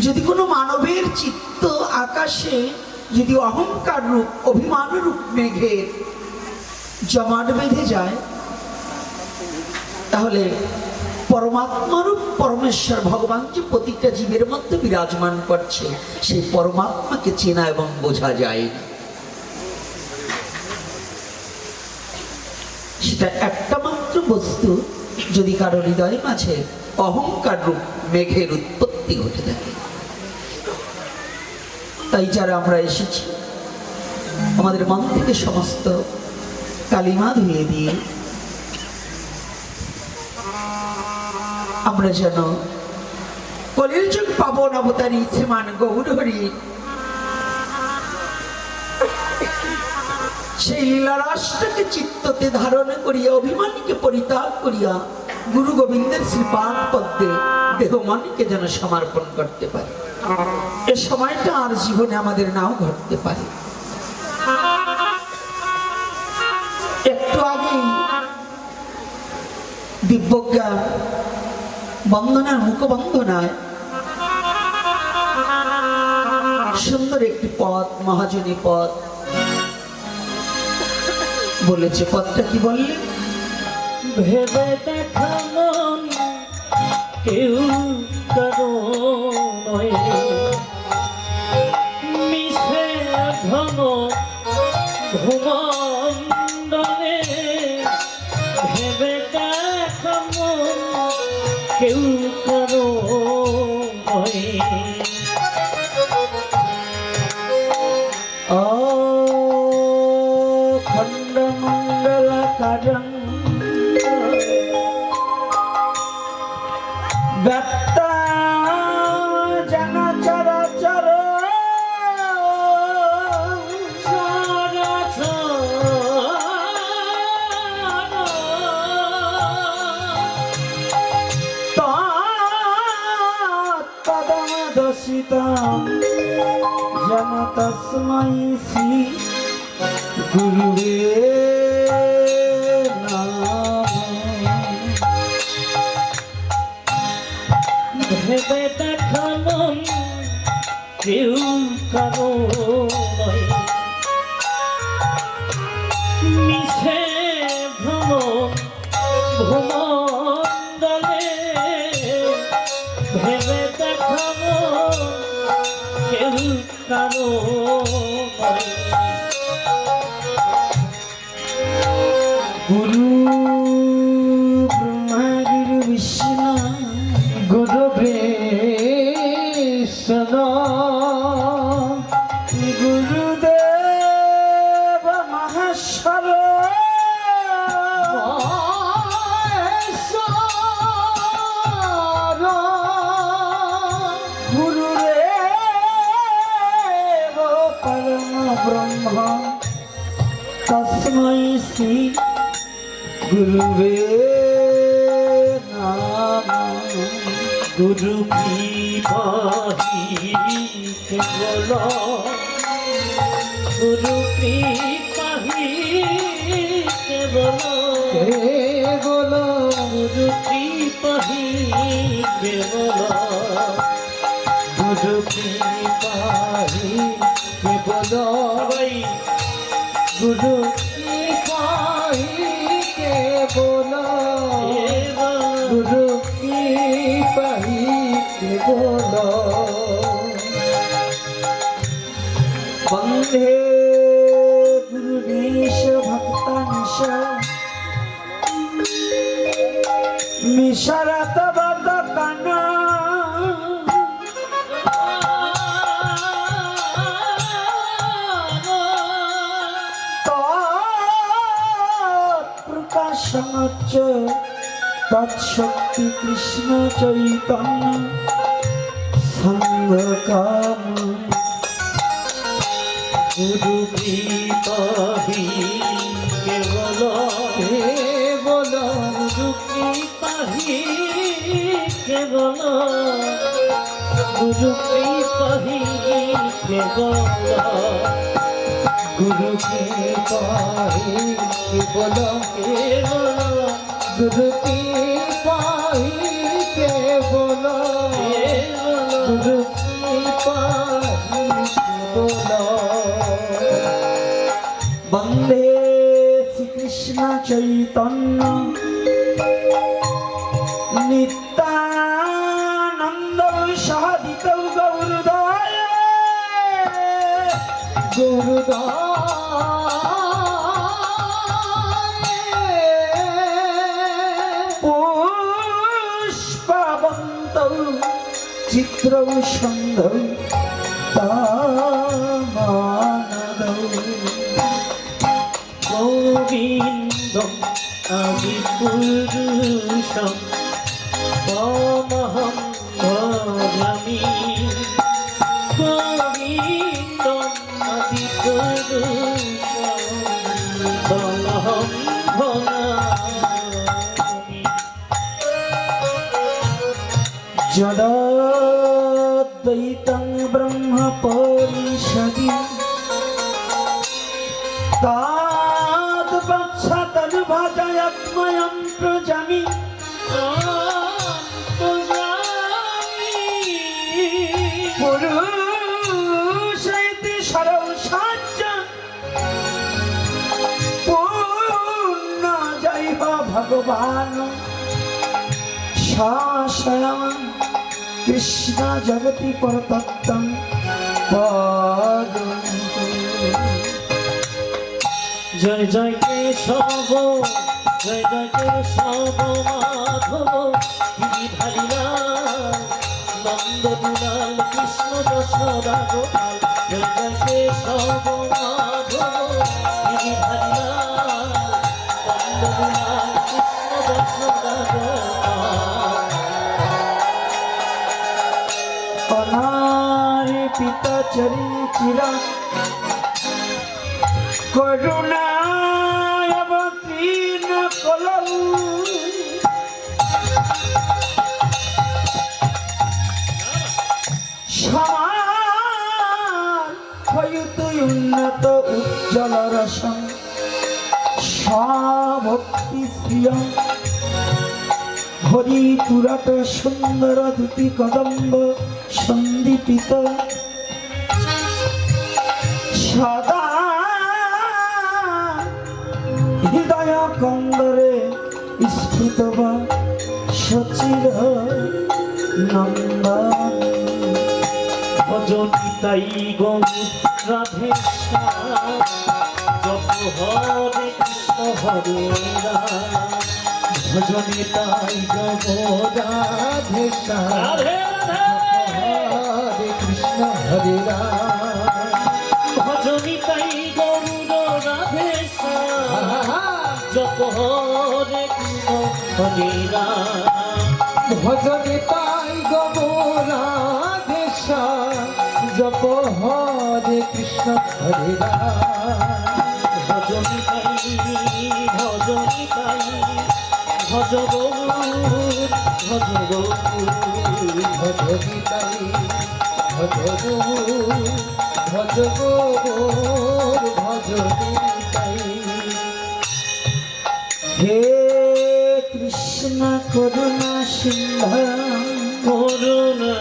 যদি কোনো মানবের চিত্ত আকাশে যদি অহংকার রূপ অভিমান রূপ মেঘের জমাট বেঁধে যায়, তাহলে পরমাত্মারূপ পরমেশ্বর ভগবান যে প্রতিটা জীবের মধ্যে বিরাজমান করছে, সেই পরমাত্মাকে চেনা এবং বোঝা যায়। সেটা একটা মাত্র বস্তু যদি কারো হৃদয়ের মাঝে অহংকার রূপ মেঘের উৎপত্তি ঘটে থাকে। তাই যারা আমরা এসেছি, আমাদের মন থেকে সমস্ত কালিমা ধুয়ে দিয়ে আমরা যেন কলির যুগ পাবন অবতারী শ্রীমান গৌর হরি সেই লীলারাষ্ট্রকে চিত্ততে ধারণ করিয়া অভিমানকে পরিত্যাগ করিয়া গুরু গোবিন্দের শ্রীপাদ পদ্মে দেহ মনকে যেন সমর্পণ করতে পারে। এ সময়টা আর জীবনে আমাদের নাও ঘটতে পারে। একটু আগেই দিব্যজ্ঞান বন্দনার মুখবন্দনায় সুন্দর একটি পদ, মহাজনী পদ বলেছে। পদটা কি বললেন? ভেবে দেখা মন কেউ কারো নয়, মিশে ঘন ভুমণ্ডলে। ভেবে দেখা মন কেউ কারো নয়, খণ্ডমণ্ডলাকারং ব্যক্তা জন চরাচর তৎপদমদসিতং জন তস্मै শ্রী গুরুবে ভেবে দেখা মন কেউ কারো নয়, মিশে ভ্রমণ ভূমণ্ডলে। ভেবে দেখা মন কেউ কারো নয়, গুরু ব্রহ্মা গুরু বিষ্ণু গুরু কৃষ্ণ গুরুদেব মহেশ্বর গুরুদেব পরম ব্রহ্ম তস্मै শ্রী গুরুবে নমঃ। গুরু কৃপাহি কেবল, গুরু কৃপাহি কেবল, কেবল গুরু কৃপাহি কেবল, গুরু কৃপাহি কেবল সবাই গুরু কৃপাহি কেবল গুরু কৃপাহি কেবল। বন্দে গুরুনীশ ভক্তাংশ মিশরত বদকান তৎপ্রকাশমচ্চ তৎশক্তি কৃষ্ণ চৈতন্য সঙ্গকাম। গুরু কৃপাহি কেবল, কেবল গুরু কৃপাহি কেবল, গুরু কৃপাহি কেবল, গুরু কৃপাহি কেবল কেবল, গুরু কৃপাহি কেবল কেবল, গুরু বন্দে শ্রীকৃষ্ণ চৈতন্য নিত্যানন্দ সাধিত গৌরদয় পুষ্পবন্ত চিত্র সন্ধ গোবিন্দ আদি পুরুষম তমহং ভজামি গোবিন্দ আদি পুরুষম তমহং ভজামি জড়দ্বৈতং ব্রহ্ম পরিষদি তাদপচ্ছতনুভজয়ত্ময়ং প্রজামি পুরুষৈতি সরসাচ্য পূর্ণ জয় ভগবান স্বয়ং কৃষ্ণ জগতি পরতত্ত্বং বদন্তু। জয় জয় কেশব জয় জয় কেশব মাধব গিরিধারীলাল নন্দ দুলাল কৃষ্ণ যশোদা গোপাল জয় জয় কেশব মাধব গিরিধারীলাল নন্দ দুলাল কৃষ্ণ যশোদা গোপাল অনার্পিত চরিচিরা করুণায় অবতীর্ণ কলৌ সমার হয়ুত উন্নত উজ্জ্বল রসম স্বভক্তি শ্রিয়ম হরি পুরাট সুন্দর দুটি কদম্ব সন্দীপিত সদা হৃদয় কন্দরে স্ফুত বা সচির নন্দন ভজনিতাই গৌর রাধে শ্যাম জপ হরে কৃষ্ণ হরে রাম ভজনিতাই গৌর রাধে শ্যাম হরে কৃষ্ণ হরে রাম ভজনিতাই গৌর রাধে শ্যাম জপ হরে কৃষ্ণ হরে রাম ভজনে পাই গৌরাধে জপ হরে কৃষ্ণ হরে রাম ভজনি পাই ভজ গৌর ভজ গৌর ভজনি পাই ভজ গৌর ভজ গৌর ভজনি পাই। হে কৃষ্ণ করুণা সিন্ধু করুণা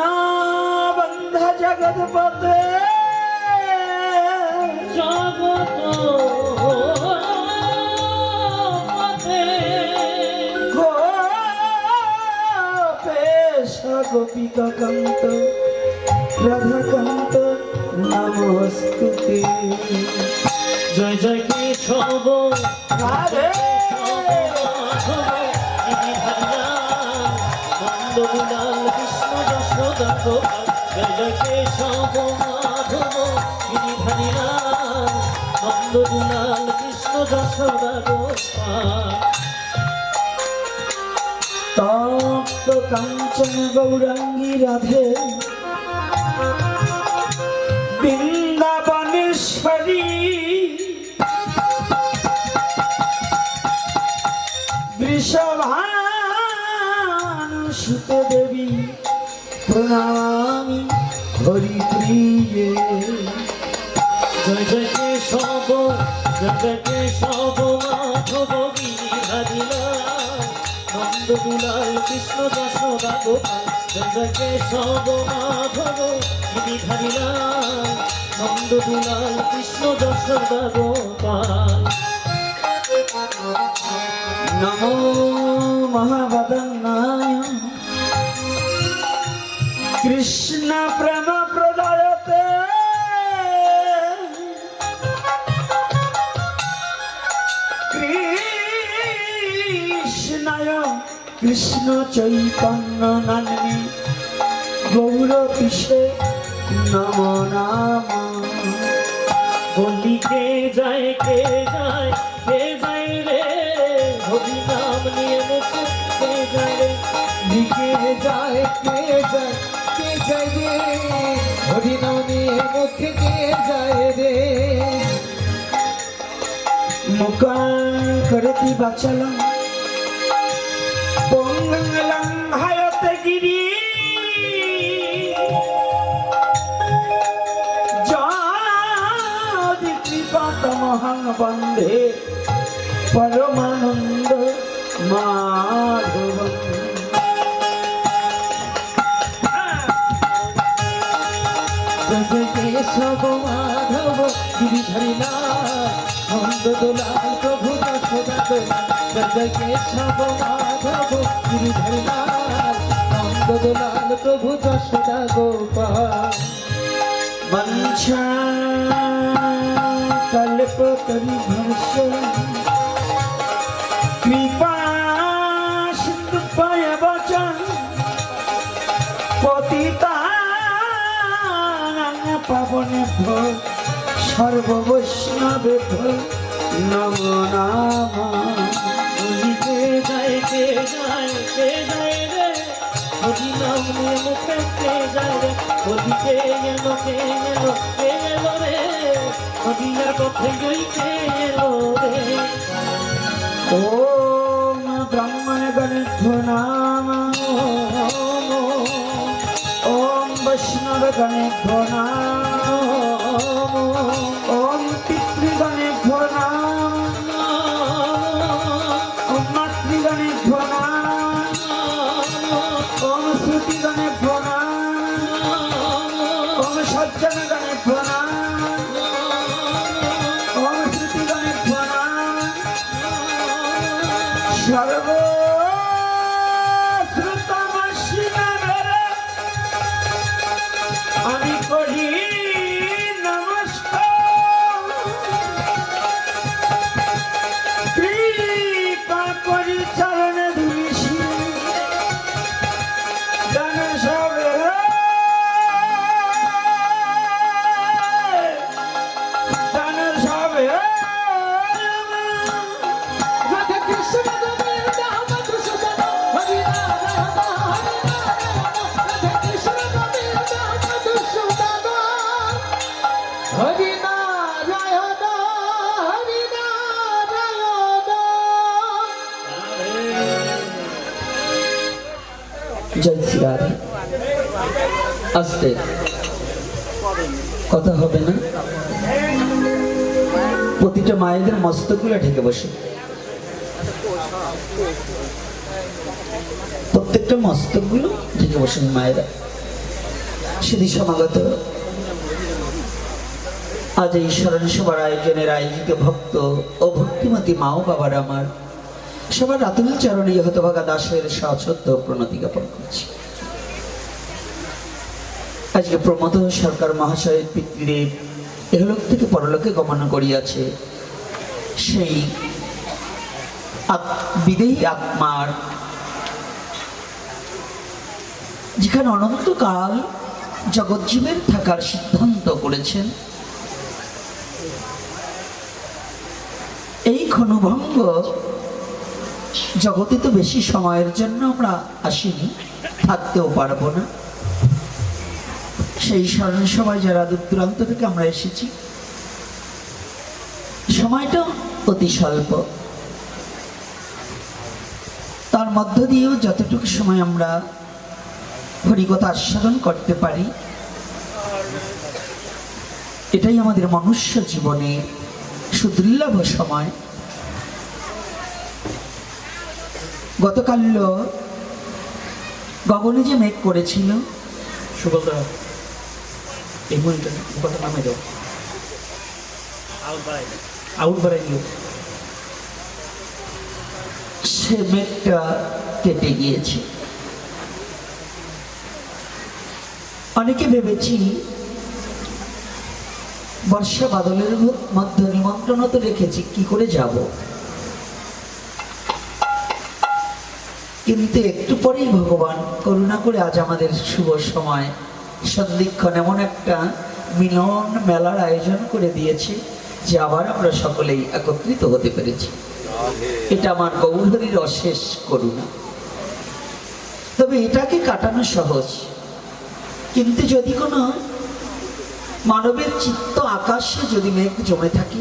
দীনবন্ধ জগৎপতে জগত গোপেশ গোপিকা কান্ত রাধাকান্ত নমস্তুতে। জয় জয় কেশব রাধে নন্দ দুলাল কৃষ্ণ যশোদা গোপাল জয় জয় কেশব মাধব গিরিধারীলাল নন্দ দুলাল কৃষ্ণ যশোদা গোপাল তপ্ত কাঞ্চন গৌরাঙ্গী রাধে বৃন্দাবনেশ্বরী বৃষভানুসুতে দেবী প্রণামি হরি প্রিয়ে। জয় জয় কেশব জয় জয় কেশব মাধব গিরিধারীলাল নন্দ দুলাল কৃষ্ণ যশোদা গোপাল জয় জয় কেশব মাধব গিরিধারী লাল নন্দ দুলাল কৃষ্ণ যশোদা গোপাল নমো মহাবদনায় কৃষ্ণ প্রেম প্রদায়তে কৃষ্ণায় কৃষ্ণ চৈতন্য নামে গৌর পিষে নমো নাম বলি কে যায় রে হরি নাম নিয়ে মুখ কে যায় রে লিখে যায় কে যায় রে হরি নামে মুখে কে যায় রে মুকান করতি বাচলম পঙ্গলং হায়ত গিরি যদি কৃপাতমহং বন্দে পরমানন্দ মাধবম জয় জয় কেশব মাধব গিরিধারী লাল নন্দ দুলাল প্রভু যশোদা গোপাল জয় জয় কেশব মাধব গিরিধারী লাল নন্দ দুলাল প্রভু যশোদা গোপাল মঞ্চা কল্পতরি ভর্ষ কৃপা সিন্ধু পায় বচন পতিতা পাবনে সর্ব বৈষ্ণবে নমো নাম বলি কে যায় রে হরি নাম নিয়ে মুখে কে যায় রে বলি কে এলো রে হরিয়ার পথে গই কে এলো রে ওম ব্রাহ্মণ গণেভ্যো নাম ওম বৈষ্ণব গণেভ্যো নাম ওম পিতৃগণেভ্যো নাম ওম মাতৃগণেভ্যো নাম ওম শ্রুতিগণেভ্যো নাম ওম সজ্জনগণেভ্যো নাম ওম শ্রুতিগণেভ্যো নাম সর্ব আমি করি নমস্কার কৃপা করি চরণে ধুলিছি দান সবে দান সবে রাধা কৃষ্ণ গোবিন্দ মধুসূদন হরি নারায়ণ রাধা কৃষ্ণ গোবিন্দ মধুসূদন হরি নারায়ণ জয় শ্রী রাধে আস্তে কথা হবে না প্রতিটা মায়েদের মস্তকগুলো ঢেকে বসে প্রত্যেকটা মস্তকগুলো ঢেকে বসেন মায়েরা সেদি সমাগত আজ এই স্মরণ সভার আয়োজনের আয়োজিত ভক্ত ও ভক্তিমতী মা ও বাবার আমার সবার আতুল চরণে হতভাগা দাসের সশ্রদ্ধ প্রণতি জ্ঞাপন করছি। আজকে প্রমোদ সরকার মহাশয়ের পিতৃদেব এহলোক থেকে পরলোকে গমন করিয়াছে। সেই বিদেহী আত্মার যেখানে অনন্তকাল জগজ্জীবের থাকার সিদ্ধান্ত করেছেন, এই ক্ষণভঙ্গ জগতে তো বেশি সময়ের জন্য আমরা আসিনি, থাকতেও পারবো না। সেই স্মরণ সভায় যারা দূর দূরান্ত থেকে আমরা এসেছি, সময়টা অতি স্বল্প, তার মধ্য দিয়েও যতটুকু সময় আমরা হরিকথা আস্বাদন করতে পারি, এটাই আমাদের মনুষ্য জীবনে সুদুর্লভ সময়। গতকাল গগনে যে মেঘ করেছিল, সুবলদা এই মনিটর কথা নামে দাও, আউট বাড়াই দিও। সে মেঘটা কেটে গিয়েছে। অনেকে ভেবেছি বর্ষা বাদলের মধ্যে নিমন্ত্রণ তো রেখেছি, কি করে যাব। কিন্তু একটু পরেই ভগবান করুণা করে আজ আমাদের শুভ সময় সন্ধিক্ষণ এমন একটা মিলন মেলার আয়োজন করে দিয়েছে যে আবার আমরা সকলেই একত্রিত হতে পেরেছি। এটা আমার গৌরহরির অশেষ করুণা। তবে এটাকে কাটানো সহজ, কিন্তু যদি কোনো মানবের চিত্ত আকাশে যদি মেঘ জমে থাকে,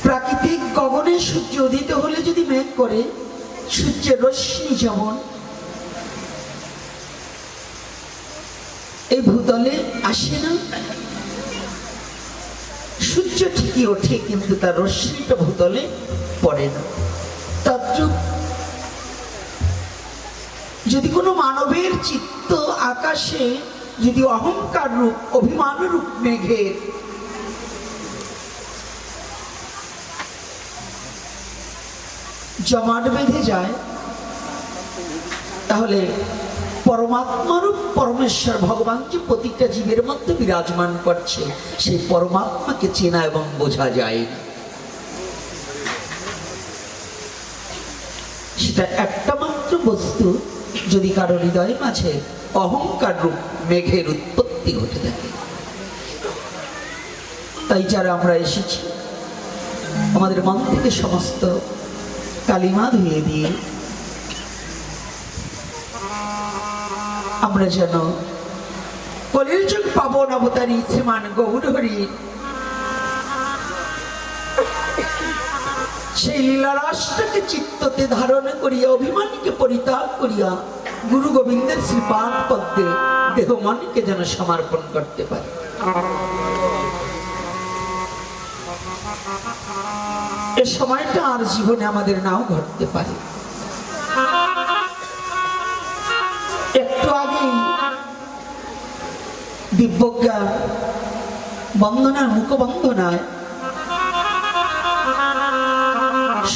প্রাকৃতিক গগনে সূর্য উদিত হলে যদি মেঘ করে, সূর্যের রশ্মি যেমন এই ভূতলে আসে না, সূর্য ঠিকই ওঠে কিন্তু তার রশ্মিটা ভূতলে পড়ে না। তদ্রূপ যদি কোনো মানবের চিত্ত আকাশে যদি অহংকার রূপ অভিমান রূপ মেঘের জমাট বেঁধে যায়, তাহলে পরমাত্মারূপ পরমেশ্বর ভগবান যে প্রতিটা জীবের মধ্যে বিরাজমান করছে, সেই পরমাত্মাকে চেনা এবং বোঝা যায় না। সেটা একটা মাত্র বস্তু যদি কারো হৃদয়ের মাঝে অহংকার রূপ মেঘের উৎপত্তি ঘটে থাকে। তাই যারা আমরা এসেছি, আমাদের মন থেকে সমস্ত কালিমা ধুয়ে দিয়ে আমরা যেন কলির যুগ পাবন অবতারী শ্রীমান গৌরহরি সেই লীলারাষ্ট্রকে চিত্ততে ধারণ করিয়া অভিমানীকে পরিত্যাগ করিয়া গুরু গোবিন্দের শ্রীপাদ পদ্মে দেহ মনকে যেন সমর্পণ করতে পারে। এ সময়টা আর জীবনে আমাদের নাও ঘটতে পারে। একটু আগেই দিব্যজ্ঞান বন্দনার মুখবন্দনায়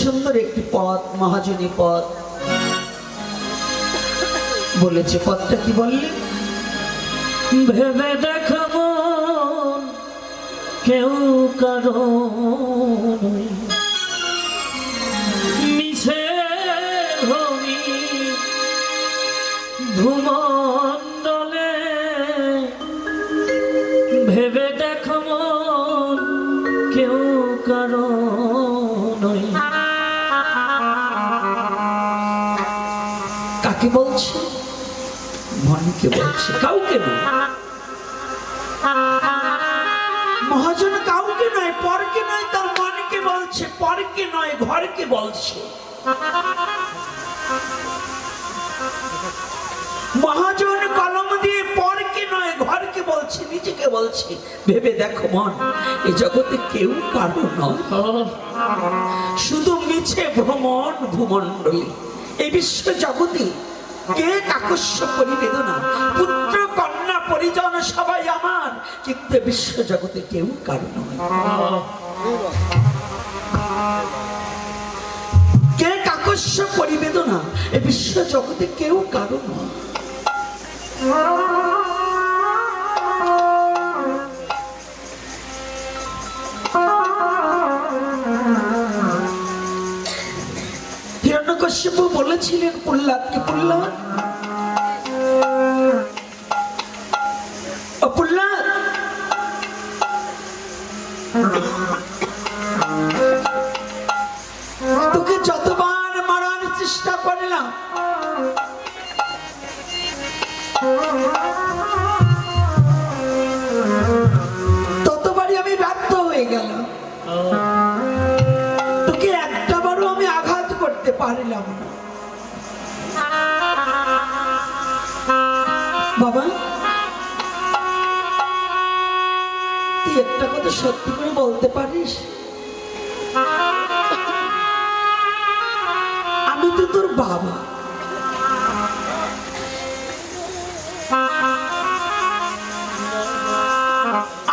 সুন্দর একটি পদ, মহাজনী পদ বলেছে। পদটা কি বললে? ভেবে দেখাবো কেউ কারো মিছে ভূমি ভূমণ্ডলে, ভেবে দেখাবো কেউ কারো নয়। কাকে বলছে? মনকে বলছে, কাউকে নয়। মহাজন কাউকে নয়, পরকে নয়, তার মনকে বলছে। পরকে নয়, ঘরকে বলছে। মহাজন কলম দিয়ে পরকে নয়, ঘরকে বলছে, নিজেকে বলছে। ভেবে দেখো মন, এই জগতে কেউ কারো নয়, শুধু মিছে ভ্রমণ ভূমণ্ডলী। এই বিশ্ব জগতে কে কাকস্য পরিবেদনা, পুত্র কন্যা পরিজন সবাই আমার, কিন্তু বিশ্ব জগতে কেউ কারো নয়। কে কাকস্য পরিবেদনা, এই বিশ্ব জগতে কেউ কারো নয়। হিরণ্যকশিপু বলেছিলেন প্রহ্লাদকে, প্রহ্লাদ ও প্রহ্লাদ, তোকে যতবার মারার চেষ্টা করলাম ততবারই আমি ব্যর্থ হয়ে গেলাম। তোকে একটা বারও আমি আঘাত করতে পারলাম না। বাবা, তুই একটা কথা সত্যি করে বলতে পারিস? আমি বাবা,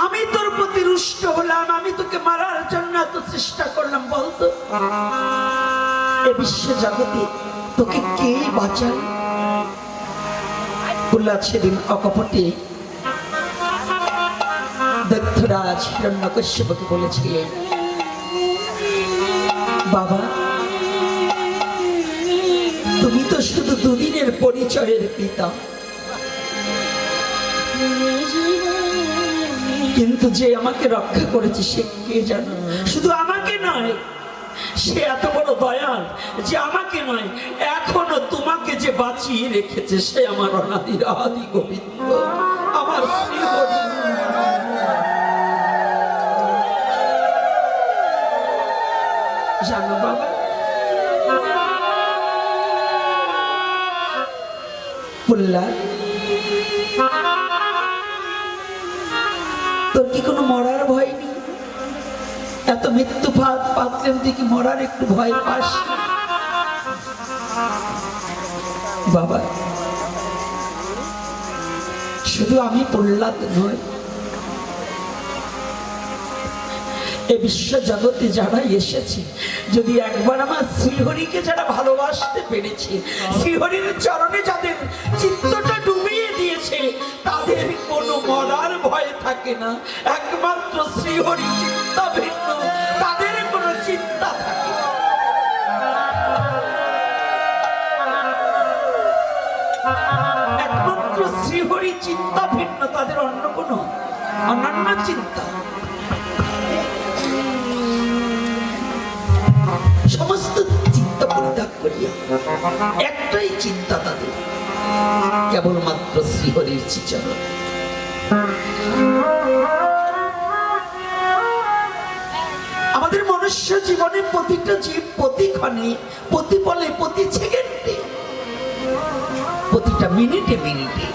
আমি তোর প্রতি রুষ্ট হলাম, আমি তোকে মারার জন্য এত চেষ্টা করলাম, বলতো এ বিশ্ব জগতে তোকে কে বাঁচাল? প্রহ্লাদ সেদিন অকপটে দৈত্যরাজ হিরণ্যকশ্যপকে বলেছিলেন, বাবা তুমি তো শুধু দুদিনের পরিচয়ের পিতা, কিন্তু যে আমাকে রক্ষা করেছে সে কে জানো? শুধু আমাকে নয়, সে এত বড় দয়াল যে আমাকে নয়, এখনো তোমাকে যে বাঁচিয়ে রেখেছে সে আমার অনাদির আদি গোবিন্দ, আমার শ্রীহরি। জানো বাবা, প্রহ্লাদ তোর কি কোনো মরার ভয় নেই? এত মৃত্যু পাতলেন তুই কি মরার একটু ভয় পাস? বাবা শুধু আমি প্রহ্লাদ নই, এ বিশ্ব জগতে যারা এসেছে, যদি একবার আমার শ্রীহরিকে যারা ভালোবাসতে পেরেছে, শ্রীহরির চরণে যাদের চিত্তটা ডুবিয়ে দিয়েছে, তাদের কোনো মরার ভয় থাকে না। একমাত্র শ্রীহরি চিন্তা ভিন্ন, তাদের কোনো চিন্তা থাকে না। একমাত্র শ্রীহরি চিন্তা ভিন্ন, তাদের অন্য কোনো অন্যান্য চিন্তা, সমস্ত চিন্তা পরিত্যাগ করিয়া একটাই চিন্তা তাদের, কেবলমাত্র শ্রীহরির চরণ। আমাদের মনুষ্য জীবনে প্রতিটা জীব প্রতিক্ষণে, প্রতি পলে, প্রতি সেকেন্ডে, প্রতিটা মিনিটে মিনিটে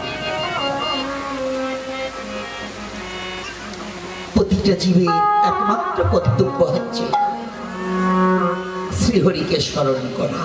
প্রতিটা জীবের একমাত্র কর্তব্য হচ্ছে শ্রীহরিকে স্মরণ করা।